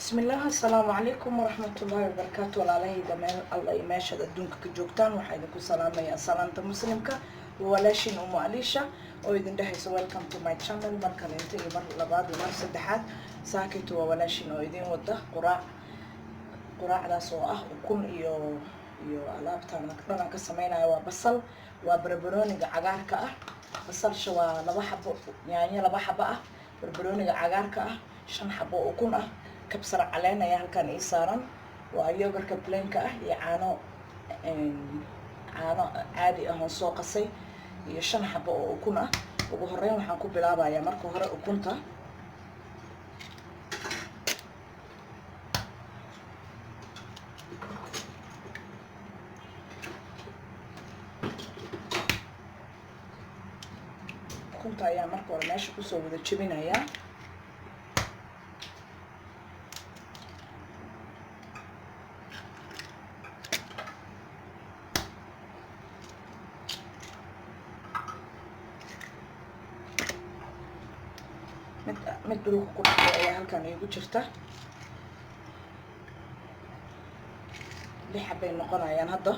بسم الله السلام عليكم ورحمة الله وبركاته. والله دمان الله يماشى الدنيا كجوكتان وحيدكم سلام يا سلامة مسلمك وولاشين أم أليشا ويدن ده يسوي welcome to my channel مركز انتي مر لبعض ومر سدحات ساكت وولاشين ويدين وده قراع ده سواء وكون iyo alaabtaan markaan ka sameeynayo waa basal waa barbarooniga cagaarka ah basalsha waa laba xabo yaanyo laba xabo ah barbarooniga cagaarka ah 5 xabo oo ukun ah kabsar caleen ayaa halkan ii saaran waa yogurka plainka ah iyo caano caadi ah oo soo qasay iyo 5 xabo oo ukun ah ugu horeyn waxaan ku bilaabayaa marka hore ukunta ukunta ayaa marka hore meesha ku soo wada jabinayaa mid dhulka ku dhacay ayaa halkan iigu jirta 6 xabay noqonayaan hadda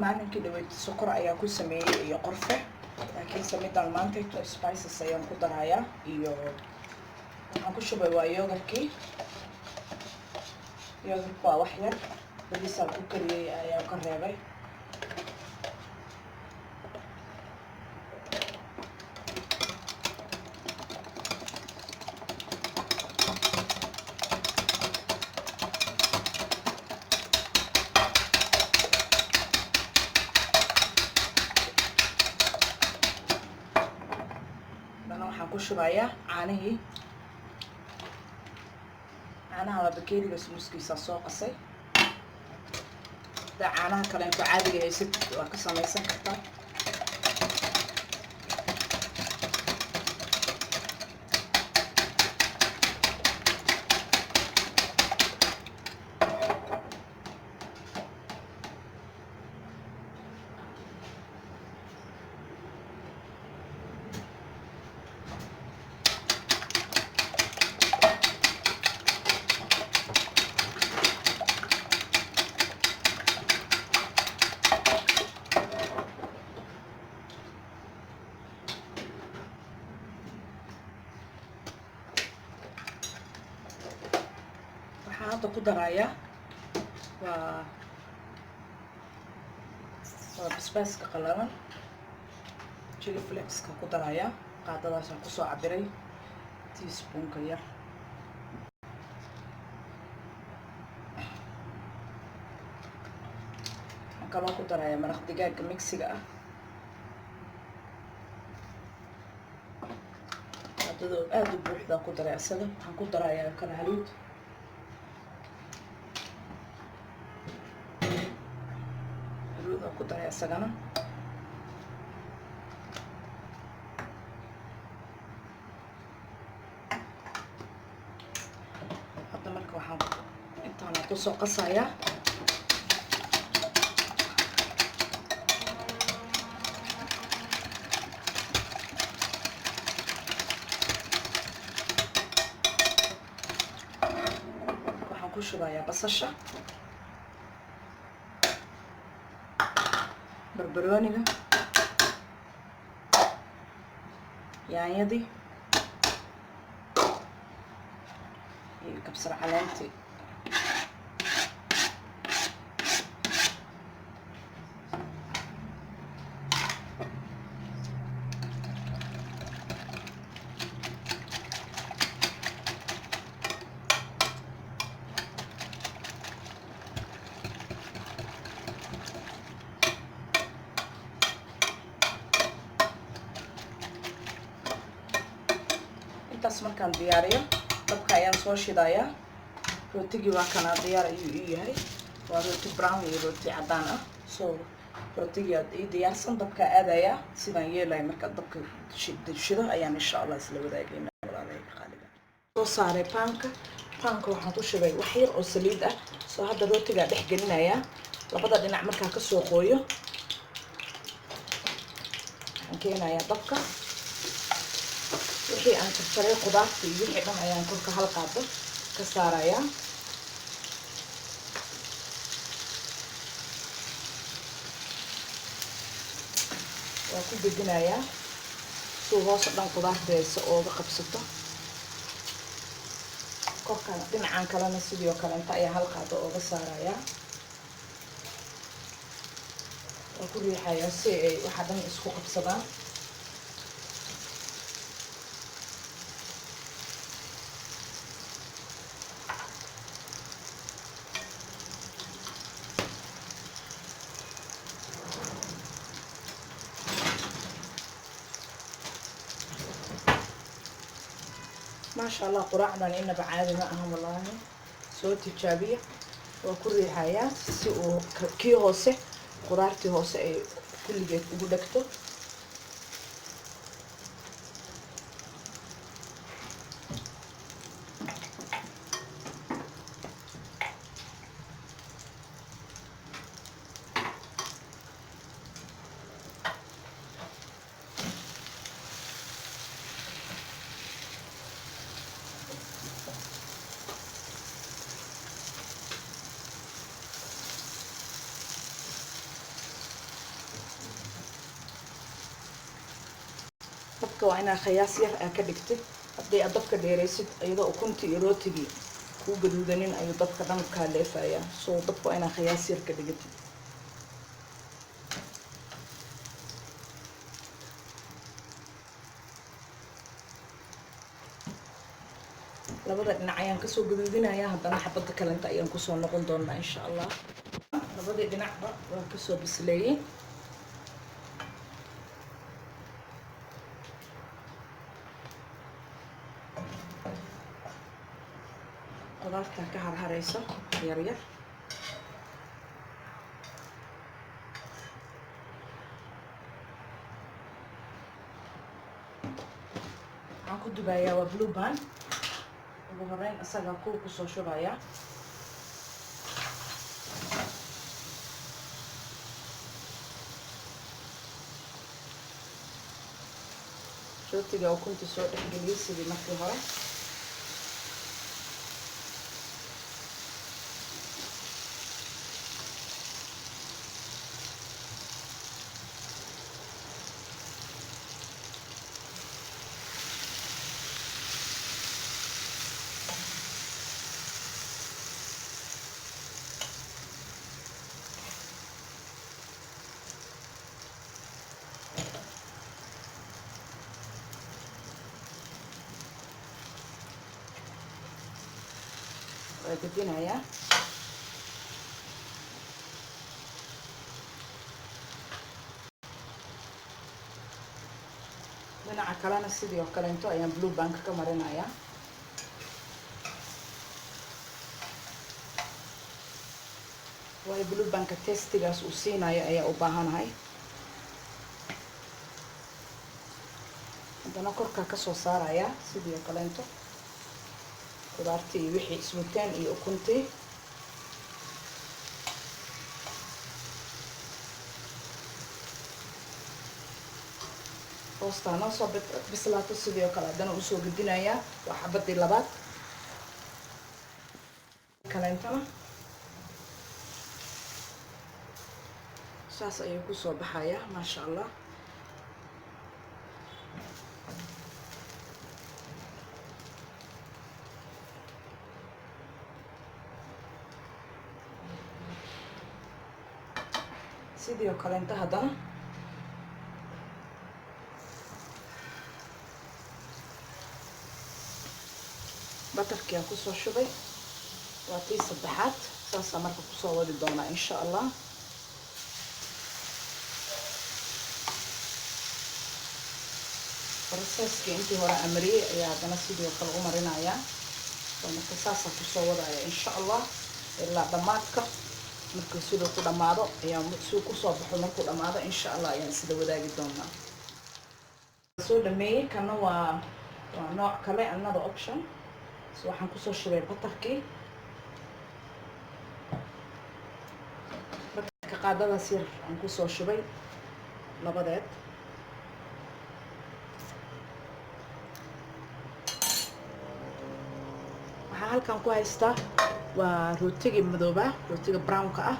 maalinkii dhaweyd sokor ayaa ku sameeyay iyo qorfe laakiin samidaan maanta spices ayaan ku darayaa iyo waxaan ku shubay waa yogurkii yogurku waa wax yar bariisaan ku kariyay ayaan ka reebay kushubaya caanihii caanaha waa bakeeriga smuuskiisa soo qasay da caanaha kale inta caadiga haysid waa ka samaysan kartaa hadda ku daraya waa basbaaska qalalan chili flakes ka ku daraya qaadadaas aan ku soo cabiray teaspoon-ka yar waxaan kaloo ku daraya maraq digaaga mixiga ah qaadadoo aad u buuxda ku daray asaga waxaan ku daraya kala haluud ku daray asagana hadda marka waxaan intaan ku soo qasayaa waxaan ku shubayaa basasha barbarooniga yaanyadii iyo kabsar caleentii intaas markaan diyaariyo dabka ayaan soo shidayaa rootigii waa kana diyaar ayuu ii yahay وروتي براون روتي عدانة سو روتي ديارسن دبك آدايا سيدان يلا مركز دبك شده أيام إن شاء الله سلوا ذاكينا ولا عليه غالبا soo saaray paanka waxaan ku shubay wax yar oo saliid ah soo hadda rootiga dhex gelinaya labada dhinac markaa ka soo qooyo aan keenaya dabka wixii aan jarjaray qudaarta iyo wixii dhan ayaan korka hal qaado ka saaraya waa ku bedinaya soo hoos dhan qudaarteesa oo ga qabsato korkan dhinacan kalena sidoo kale inta ayaa hal qaado oo ga saaraya oo ku riixaya si ay waxa dhan isku qabsadaan ما شاء الله قرعنا إننا بعادي ما أهم والله صوتي تجابية وكل حياة سو كي هوسه قرارتي هوسه أي كل جيت بودكتو dabka waa inaa khiyaas yar ka dhigtid haddii aad dabka dheeraysid iyadoo ukuntii iyo rootigii kuu gaduudanin ayuu dabka dhan kaa leefayaa soo dabka waa inaa khiyaas yar ka dhigtid labada dhinac ayaan kasoo gaduudinayaa haddana xabada kalenta ayaan kusoo noqon doonaa insha allah labadii dhinacba waa kasoo bisleeyey qudaarta ka harharayso yar yar waxaan ku dubayaa waa blue band ugu horeyn asaga ku soo shubaya rootiga ukunta soo dhexgeliyay sidii markii hore وأقدمها dhinaca kalena sidii oo kaleento ayaan blue bank ka marinaya way blue bank testigaas uu siinayo ayaa u baahanahay hadana korka ka soo saaraya sidii oo kaleento qudaartii wixii ismutaan iyo ukuntii hoostaana soo bislaato sidii oo kale hadana u soo gudinaya waa xabadii labaad kaleentana saas ayuu ku soo baxaya ma sha Allah sidii oo kaleenta hadana batarkii aan ku soo shubay waa tii saddexaad saas marka ku soo wadi doona insha Allah processkii intii hore amariyay ayaa hadana sidii oo kale u marinaya marka saas ku soo wadaya insha Allah ilaa dhamaadka markuu sidoo ku dhamaado ayaan soo ku soo baxo markuu dhamaado insha Allah ayaan sida wadaagi doonaa soo dhameeyay kana waa nooc kale another option so waxaan ku soo shubay batarkii batarka qaadada sir aan ku soo shubay labadeed waxaan halkan ku haystaa waa rootiga madooba rootiga brownka ah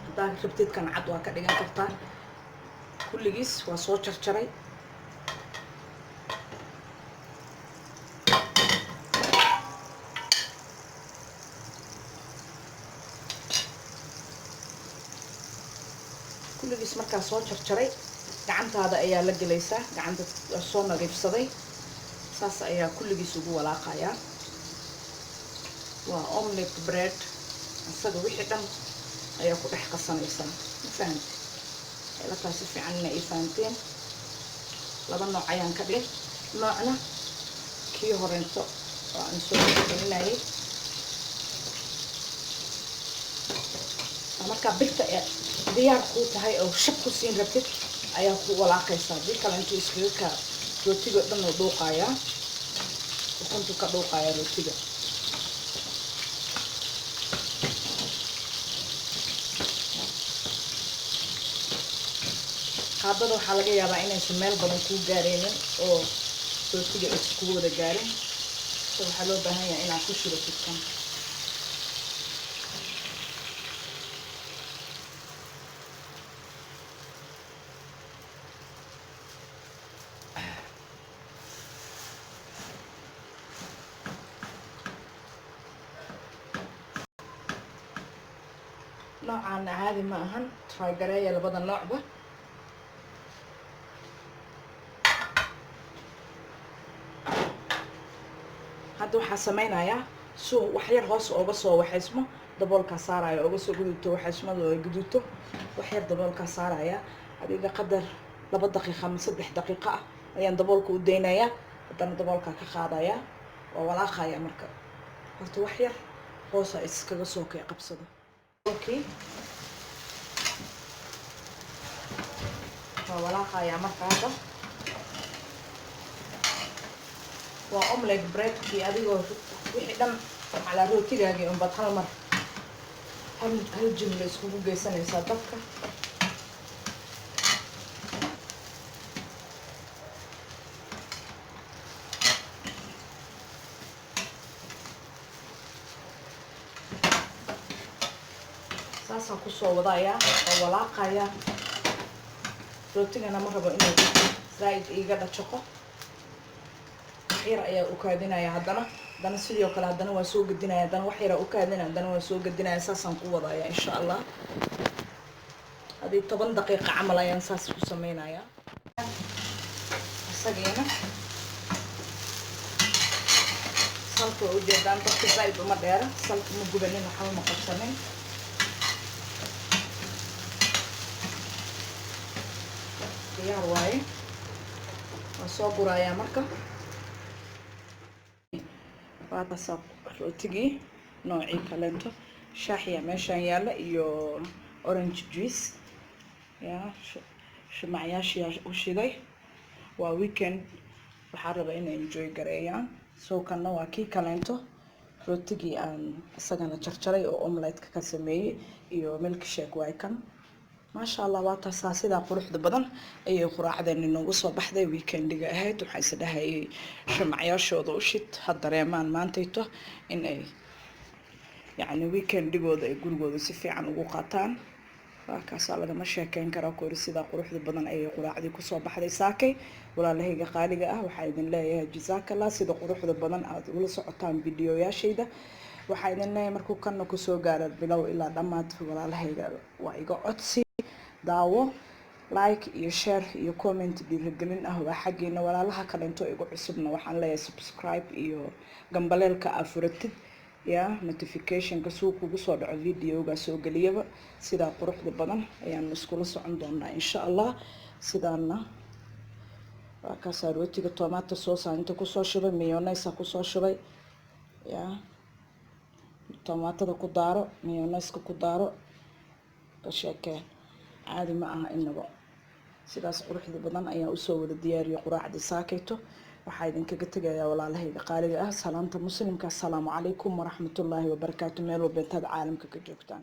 hadaa rabtid kan cad waa ka dhigan kartaa kulligiis waa soo jarjaray kulligiis markaa soo jarjaray gacantaada ayaa la gelaysaa gacanta soo nadiifsaday saas ayaa kulligiis ugu walaaqayaa waa omelette bread asaga wixii dhan ayaa ku dhex qasanaysaa ma fahamtay ila taasi fiican inay fahamteen laba nooc ayaan ka dhigay noocna kii horeento oo aan soo gelinayay marka birta diyaar ku tahay oo shaq ku siin rabtid ayaa ku walaaqaysaa dii kale intuu iskaga ka rootiga dhan oo dhuuqayaa ukuntu ka dhuuqayaa rootiga qaadada waxaa laga yaabaa inaysan meel badan ku gaareynin oo rootiga isku wada gaarin so waxaa loo baahan yahay inaad ku shubatid kan noocan caadi ma ahan try gareeya labada noocba hadda waxaa sameynayaa soo wax yar hoos ooga soo waxaysmo daboolka saaraya ooga soo guduto waxaysmadu ay guduto wax yar daboolka saaraya adiga qadar 2 daqiiqo ama 3 daqiiqo ah ayaan daboolka u deynayaa haddana daboolka ka qaadaya oo walaaqaya marka horta wax yar hoos ay iskaga soo kay qabsado okay walaaqaya marka hadda waa omelette bread kii adigoo wixii dhan ala rootigaagii un bad hal mar hal jumla iskugu geysanaysaa dabka saasaan kusoo wadayaa oo walaaqaya rootigana ma rabo inuu zaid iga dhajaqo yar ayaa u kaadinaya haddana sidoo kale haddana waa soo gadinaya haddana wax yar u kaadinaya haddana waa soo gadinaya saasaan ku wadaya insha Allah hadii 10 daqiiqo camal ayaan saas ku sameynaya asageena salka u jeedaan dadka zaid uma dheera salka ma gubanin waxa ma qabsanin diyaar waaye waa soo guraya marka waata rootigi noocii kaleento shaaxiya meeshaan yaala iyo orange juice ya shumacayaashiya u shiday waa weekend waxaa raba inay enjoy gareeyaan soo kana waa kii kaleento rootigi aan isagana jarjaray oo omelette ka sameeyay iyo milk shake waa kan maasha Allah waata saasida quruxda badan ayay quraacdeen inoogu soo baxday weekendiga ahayd waxay sadahayay shumacayaashooda u shid had dareemaan maantayto in ay yani weekendigooda ay gurigooda si fiican ugu qaataan waakaas lagama sheekeyn karo koori sida quruxda badan ayay quraacdii ku soo baxday saakay walaalahayga qaaliga ah waxa idin leeyahay jazaakallah sida quruxda badan aad ula socotaan fiidiyoyaashayda waxa idin leeyahay markuu kana ku soo gaaro bilow ilaa dhamaad walaalahayga waa iga codsi daawo like iyo share iyo comment dhiirigelin ah waa xageena walaalaha kale inta igu cusubna waxaan leeyahay subscribe iyo gambaleelka afuratid ya notification ka soo kugu soo dhaco videoga soo galiyaba sida quruxda badan ayaan iskula socon doonaa insha Allah sidaana waa ka saarootiga tomato sauce inta ku soo shubay mayonnaise ku soo shubay ya tomaatada ku daaro mayonnaise ku daaro sheekeen caadi ma aha inaba sidaas quruxda badan ayaa usoo wada diyaariyay quraacdii saakayto waxaa idinkaga tegayaa walaalahayga qaaliga ah salaanta muslimka assalaamu calaykum waraxmatullaahi wabarakaatu meel walba intaad caalamka ka joogtaan